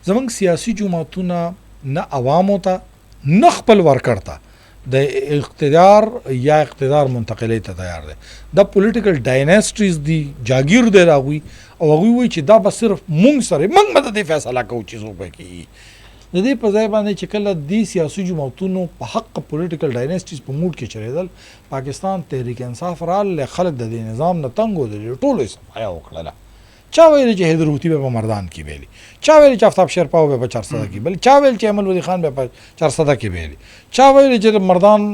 زمونږ سیاسي جماعتونه نه عوامو ته نه خپل ورکر ته د اقتدار یا اقتدار منتقلی ته تیار دی. دا پولیټیکل ډایناسټیز دي، جاگیر دی راغوي او هغوی وایي چې دا به صرف مونږ سره مونږ به د دې فیصله کوو چې څوک به کېږي. د دې په ځای باندې چې کله دې سیاسي جماعتونو په حق پولیټیکل ډایناسټیز په موډ کې چلیدل، پاکستان تحریک انصاف راغله، خلک د دې نظام نه تنګ و، د ټولو یې صفایا وکړله. چا ویل چې حیدر حوتي به په مردان کې ویلي، چا ویل چې آفتاب شیرپاو به په 400 کې ویلي، چا ویل چې احمد ولي خان به په 400 کې ویلي، چا ویل چې مردان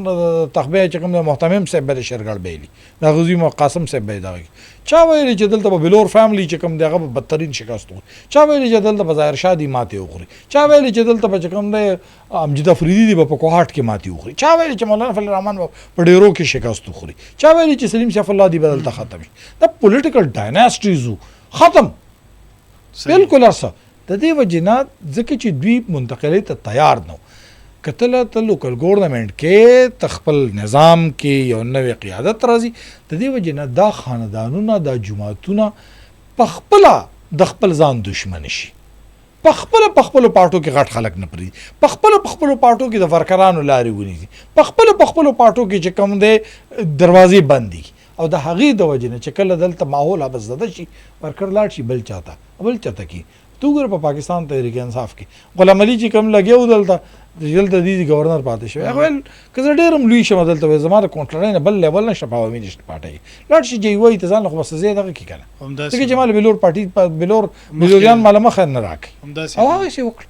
تخبیه چې کوم د محتمم صاحب به شیرګړ ویلي، د غزوی قاسم صاحب به دغه، چا ویل چې دلته به بلور فیملی چې کوم دغه بدترین شکست وخوري، چا ویل چې دلته به ظاهر شاه دی ماتې وخوري، چا ویل چې دلته به کوم د امجد افریدي دی په کوهاټ کې ماتې وخوري، چا ویل چې مولانا فضل الرحمن په ډیرو کې شکست وخوري، چا ویل چې سلیم سیف الله دی بدلته ختم شي. دا پولیټیکل ډایناسټیز ختم بالکل ارسه. د دې وجې نه ځکه چې دوی منتقلۍ ته تیار نه و. کتله ته لوکل ګورنمنټ کې تخپل نظام کې یو نوې قیادت راځي، د دې وجې نه دا خاندانونه دا جماعتونه پخپله د خپل ځان دشمن شي، پخپله پاټو کې غټ خلک نه پرېږدي، پخپله پاټو کې د ورکرانو لارې ونیسي، پخپله پاټو کې چې کوم دی دروازې بندي، او د هغې د وجې نه چې کله دلته ماحول ابزده شي، ورکر لاړ شي بل چاته کې. تو ګوره په پاکستان تحریک انصاف کې غلام علي چې کوم لګیا و دلته دې گورنر پاتې شوی، هغه ویل که زه ډېر هم لوی شم دلته زما د کنټرولۍ نه بل لیول نشته په عوامي نشته پارټۍ لاړ شي جی وایي ته ځان خو بس زه دغه کې که نه ځکه چې ما له بلور پارټي بلوریان ماله مخه نه راکړي او هغه شی وکړي.